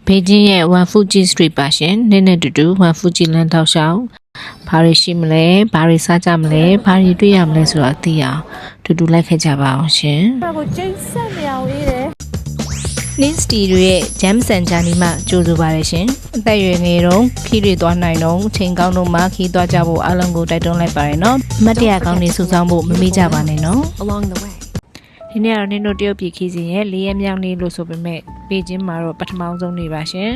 ဘေဂျင်းရဲ့ One Fuji Street ပါရှင်နည်းနည်းတူတူ One Fuji လမ်းတောက်လျှောက်ဘာတွေရှိမလဲဘာတွေစားကြမလဲဘာတွေတွေ့ရမလဲဆိုတော့သိအောင်တူတူလိုက်ခဲ့ကြပါအောင်ရှင်ဘာကိုကျိတ်ဆက်နေအောင်အေးတယ် Lin Studio ရဲ့ Jam Center နီးမှကြိုဆိုပါရရှင်အသက်ရွယ်ငယ်တုန်းခီးတွေသွားနိုင်တုန်းချိန်ကောင်းတုန်းမှခီးသွားကြဖို့အားလုံးကိုတိုက်တွန်းလိုက်ပါရနော်မတ်တရားကောင်းတွေစုဆောင်းဖို့မမေ့ကြပါနဲ့နော် along the way ဒီနေ့ကတော့နင်တို့တရုတ်ပြည်ခီးစဉ်ရဲ့၄ရက်မြောက်နေ့လို့ဆိုပေမဲ့ပေကျင်းမှာတော့ပထမဆုံးနေ့ပါရှင်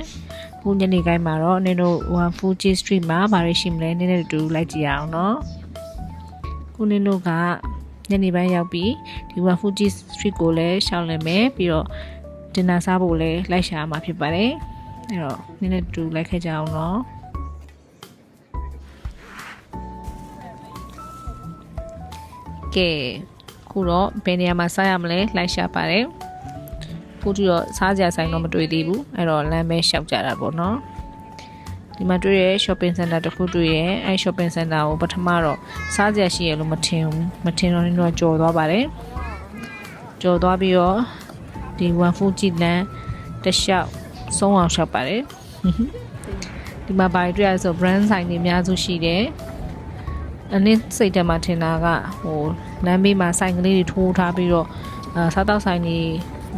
ခုညနေပိုင်းမှာတော့နင်တို့ One Fuji Street မှာဘာတွေရှိမလဲနည်းနည်းတူလိုက်ကြည့်အောင်နော်ခုနင်တို့ကညနေပိုင်းရောက်ပြီးဒီ One Fuji Street ကိုလည်းရှောင်းလည်မယ်ပြီးတော့ဒင်နာစားဖို့လည်းလိုက်ရှာမှာဖြစ်ပါတယ်အဲ့တော့နည်းနည်းတူလိုက်ခဲ့ကြအောင်နော်ကဲခုတော့ဘယ်နေရာမှာစားရမလဲလိုက်ရှာပါတယ်ခုထိတော့စားစရာဆိုင်တော့မတွေ့သေးဘူးအဲ့တော့လမ်းပဲရှောက်ကြတာပေါ့နော်ဒီမှာတွေ့ရ shopping center တစ်ခုတွေ့ရအဲ့ shopping center ကိုပထမတော့စားစရာရှိရလို့မထင်တော့နင်တို့ကြော်သွားပါတယ်ကြော်သွားပြီးတော့ဒီ One Fuji လမ်းတစ်လျှောက်ဆုံးအောင်ရှောက်ပါတယ်ဒီမှာဘာတွေ့ရဆို brand ဆိုင်တွေအများစုရှိတယ်အနည်းစိတ်ထဲမှာထင်တာကဟိုလမ်းဘေးမှာဆိုင်ကလေးတွေထိုးထားပြီးတော့စားတောက်ဆိုင်တွေ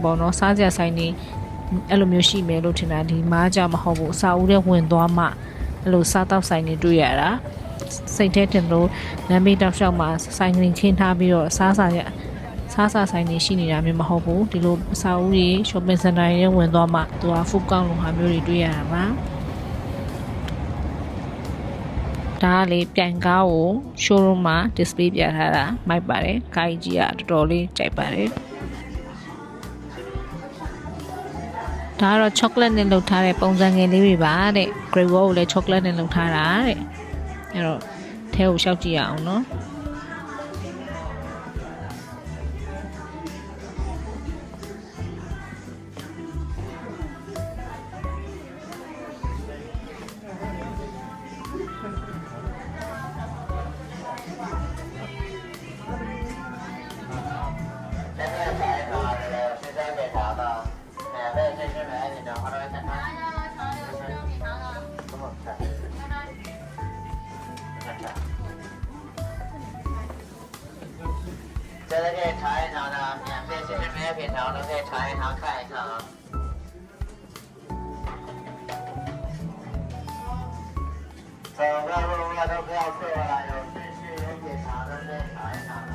ပေါ့နော်စားစရာဆိုင်တွေအဲ့လိုမျိုးရှိမယ်လို့ထင်တာဒီမားကြမဟုတ်ဘူးအစာဦးထဲဝင်သွားမှအဲ့လိုစားတောက်ဆိုင်တွေတွေ့ရတာစိတ်ထဲတင်လို့လမ်းဘေးတောက်လျှောက်မှာဆိုင်ကလေးခင်းထားပြီးတော့စားစာဆိုင်တွေရှိနေတာမျိုးမဟုတ်ဘူးဒီလိုအစာဦးတွေ shopping center တွေဝင်သွားမှသူက food court လိုဟာမျိုးတွေတွေ့ရတာပါဒါကလေပြိုင်ကားကို showroom မှာ display ပြထားတာမိုက်ပါတယ်ကားကြီးကတော်တော်လေးကြိုက်ပါတယ်ဒါကတော့ chocolate နဲ့လုပ်ထားတဲ့ပုံစံငယ်လေးတွေပါတဲ့ Great Wall ကိုလည်း chocolate နဲ့လုပ်ထားတာတဲ့အဲ့တော့ထဲကိုရှောက်ကြည့်ရအောင်နော်这个可以尝一尝的，免费其实没有品尝的可以尝一尝看一看啊。走个路都不要错了，有顺序有品尝的可以尝一尝的。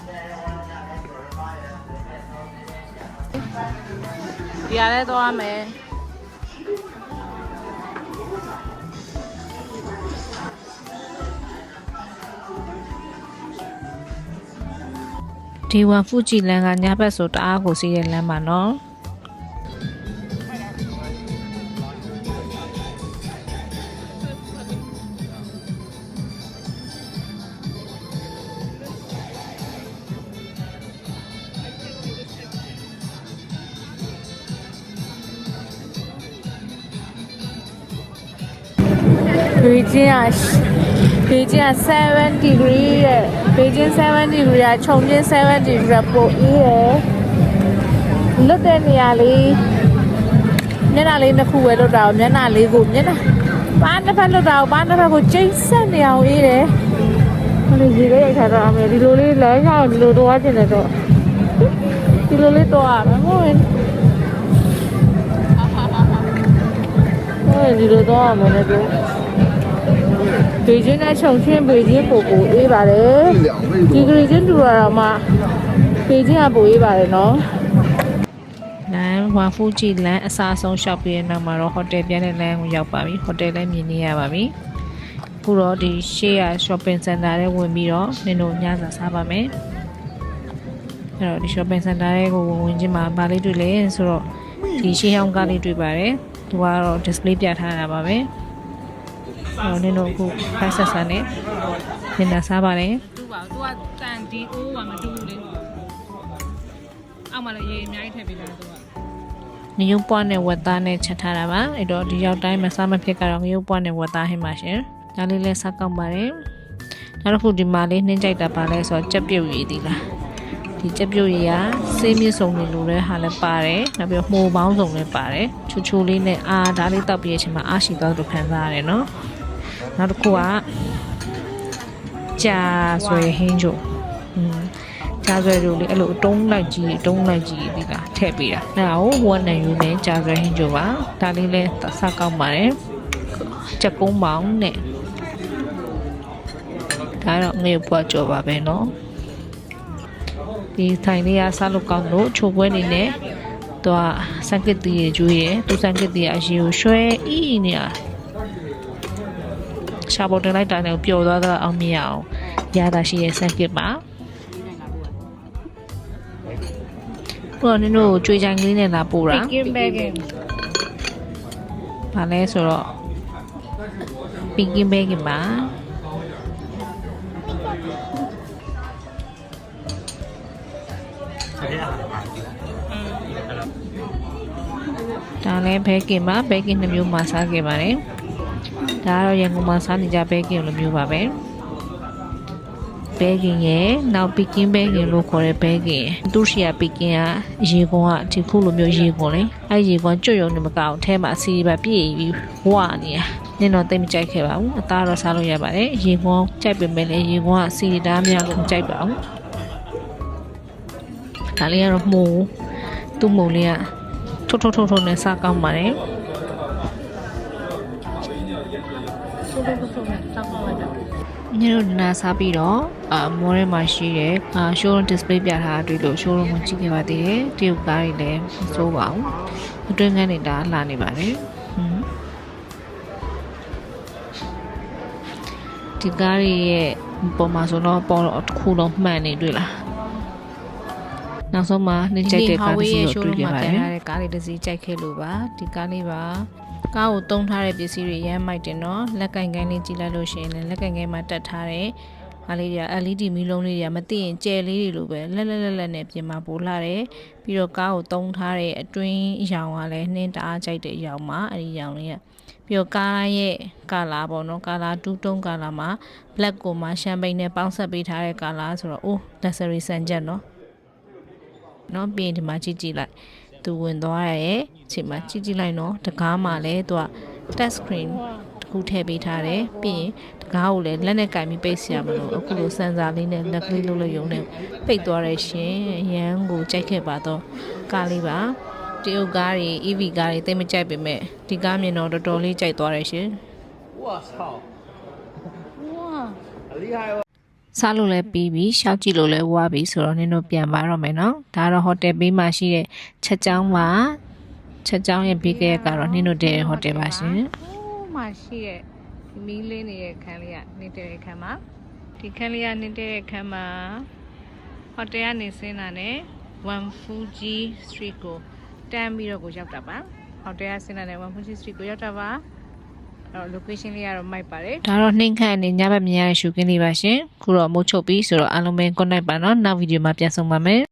这个我们价格98元，随便抽随便选。ဒီရလဲတော့မယ်ဒီ One Fuji လမ်းကညဘက်ဆိုတအားကိုစီးတဲ့လမ်းပါနော်ဘေဂျင်းက7 degree ရဲ့ဘေဂျင်း7 degree ကခြုံချင်း7 degree ပိုအေးရယ်လွတ်တဲ့နေရာလေးမျက်နှာလေးနှစ်ခုပဲလွတ်တာကိုမျက်နှာလေးကိုမျက်နှာဘာတစ်ဖက်လွတ်တာကိုဘာတစ်ဖက်ကိုကျိတ်ဆက်နေအောင်အေးတယ်ဟိုလေဒီလေးရိုက်ထားတော့အမေဒီလိုလေးလမ်းကြောင်ဒီလိုတော့ကျင်တယ်တော့ဒီလိုလေးတော့ရမယ်ဟုတ်ရင်ဒီလိုတော့ရမယ်လေ北京的重庆北京不一般的，ဒီကလေးချင်းတူရတာမှ北京ကပိုအေးပါတယ်နော်လမ်း One Fuji လမ်းအစားဆုံးရှောက်ပြီးတဲ့နောက်မှာတော့ hotel ပြန်တဲ့လမ်းကိုရောက်ပါပြီ hotel လည်းမြင်နေရပါပြီအခုတော့ဒီရှေ့က shopping center ထဲဝင်ပြီးတော့နင်တို့ညစာစားပါမယ်အဲ့တော့ဒီ shopping center ထဲကိုဝင်ချင်းမှာဗာလေးတွေ့လဲဆိုတော့ဒီရှေ့ဟောင်းကားလေးတွေ့ပါတယ်သူကတော့ display ပြထားတာပါပဲအော်နင်တို့အခုဖိုက်ဆက်ဆန်နဲ့ညနေစားပါတယ်တူပါသူကတန်ဒီအိုးကမတူဘူးလေအောက်မှာလည်းရေအများကြီးထည့်ပေးတာသူကငရုတ်ပွားနဲ့ဝက်သားနဲ့ချက်ထားတာပါအဲ့တော့ဒီရောက်တိုင်းမစားမဖြစ်ကတော့ငရုတ်ပွားနဲ့ဝက်သားဟင်းပါရှင်ဒါလေးလည်းစားကောင်းပါတယ်နောက်တစ်ခုဒီမှာလေးနှင်းကြိုက်တာပါလဲဆိုတော့ကြက်ပြုတ်ရည်သီးလား ဒီကြက်ပြုတ်ရည်ကစေးမြင့်စုံနေလို့လည်းဟာလည်းပါတယ်နောက်ပြီးမှိုပေါင်းစုံလည်းပါတယ်ချိုချိုလေးနဲ့ဒါလေးတောက်ပြည့်အချိန်မှာအားရှိသွားလို့ခံစားရတယ်နော်နောက်တစ်ခုကကြာဆွဲဟင်းချိုကြာဆွဲတို့လေအဲ့လိုတုံးလိုက်ကြီးဒီကထည့်ပေးတာအဲ့ဒါကိုဝက်နဲ့ယူနဲ့ကြာဆွဲဟင်းချိုပါဒါလေးလည်းစကောက်ပါတယ်ချက်ကုန်းပေါင်းနဲ့ဒါတော့ငရုတ်ပွားကြော်ပါပဲနော်ဒီထိုင်လေးကစားလို့ကောင်းလို့ချိုပွဲနေနဲ့သူကစံကစ်တီးရကျွေးရသူစံကစ်တီးအရှိကိုရွှဲနေတာရှာပေါ်တင်လိုက်တာနဲ့ပျော်သွားတာအောင်မရအောင်ရတာရှိရဲ့စံကစ်ပါတော့နင်တို့ကြွေချိုင်ကလေးနဲ့လာပို့တာဘာလဲဆိုတော့ပင်ကင်းဘဲကပါဒါလည်းဘဲကင်ပါဘဲကင်2မျိုးမှာစားခဲ့ပါတယ်ဒါကတော့ရန်ကုန်မှာစားနေကြဘဲကင်လိုမျိုးပါပဲဘဲကင်ရဲ့နောက်ပီကင်းဘဲကင်လို့ခေါ်တဲ့ဘဲကင်သူ့ရှိရပီကင်ကရေကွန်ကဒီခုလိုမျိုးရေကွန်လေအဲရေကွန်ကြွရုံနဲ့မကောက်ထဲမှာအစီပါပြည့်ပြီးဝါနေတာနင်တော့တိတ်မကြိုက်ခဲ့ပါဘူးအသားတော့စားလို့ရပါတယ်ရေကွန်ကြိုက်ပေမဲ့လည်းရေကွန်ကစီတားများလို့မကြိုက်ပါဘူးဒါလေးကတော့မှုသူ့မှုလေးကထုံနဲ့စားကောင်းပါတယ်ညတို့နာစားပြီးတော့မော်ရဲမှာရှိတဲ့showroom display ပြထားတာတွေ့လို့ showroom ကိုကြည့်ခဲ့ပါသေးတယ်တရုတ်ကားတွေလည်းမစိုးပါဘူးအတွင်းခန်းနေတာလာနေပါတယ်ဒီကားတွေရဲ့ပုံမှာဆိုတော့ပေါ်တော့တစ်ခုလုံးမှန်နေတွေ့လားနောက်ဆုံးမှာနှိမ့်ကြိုက်တဲ့ကားတစ်စီးကိုတွေ့ခဲ့ပါတယ်။ကားလေးတစ်စီးကြိုက်ခဲ့လို့ပါဒီကားလေးပါကားကိုတုံးထားတဲ့ပစ္စည်းတွေရမ်းမိုက်တယ်နော်လက်ကင်ကိုင်းလေးကြည့်လိုက်လို့ရှိရင်လည်းလက်ကင်ကိုင်းမှာတက်ထားတဲ့အားလေးတွေက LED မီးလုံးလေးတွေကမသိရင်ကျဲလေးတွေလိုပဲလက်နဲ့ပြင်မှာပို့လာတယ်ပြီးတော့ကားကိုတုံးထားတဲ့အတွင်းရောင်ကလည်းနှင်းတအားကြိုက်တဲ့ရောင်မှာအဲဒီရောင်လေးကပြီးတော့ကားရဲ့ကာလာပေါ့နော်ကာလာ2 တုံးကာလာမှာ black ကိုမှရှမ်ပိန်းနဲ့ပေါင်းဆက်ပေးထားတဲ့ကာလာဆိုတော့အိုး luxury ဆန်ချက်နော်ပြီးရင်ဒီမှာကြည့်လိုက်သူဝင်သွားရရဲ့အချိန်မှာကြည့်လိုက်နော်တကားမှာလည်းသူက touch screen တခုထည့်ပေးထားတယ်ပြီးရင်တကားကိုလည်းလက်နဲ့ကင်ပြီးပိတ်စရာမလိုအခုလိုစန်ဆာလေးနဲ့လက်ကလေးလုပ်လို့ရုံနဲ့ပိတ်သွားရရှင်ရန်ကိုကြိုက်ခဲ့ပါတော့ကားလေးပါတရုတ်ကားတွေ EV ကားတွေသိမကြိုက်ပေမဲ့ဒီကားမြင်တော့တော်တော်လေးကြိုက်သွားရရှင်ဝါဆောဝါအလေးဟာစားလို့လည်းပြီးပြီရှောက်ကြည့်လို့လည်းဝါပြီဆိုတော့နင်တို့ပြန်ပါတော့မယ်နော်ဒါတော့ဟိုတယ်ဘေးမှာရှိတဲ့ချက်ချောင်းပါချက်ချောင်းရဲ့ဘေးကရကတော့နင်တို့တဲ့ဟိုတယ်ပါရှင်ဟိုမှာရှိတဲ့မီးလင်းနေတဲ့ခန်းလေးကနေတဲ့ခန်းမှာဒီခန်းလေးကနေတဲ့ခန်းမှာဟိုတယ်ကနေဆင်းလာနဲ့One Fuji Street ကိုတန်းပြီးတော့ကိုရောက်တာပါဟိုတယ်ကဆင်းလာနဲ့One Fuji Street ကိုရောက်တာပါlocation လေးကတော့မိုက်ပါတယ်ဒါတော့နှိမ့်ခန့်နေညဘက်မြင်ရတဲ့ရှုခင်းလေးပါရှင်ခုတော့မိုးချုပ်ပြီဆိုတော့အားလုံးပဲ good night ပါနော်နောက်ဗီဒီယိုမှာပြန်ဆုံပါမယ်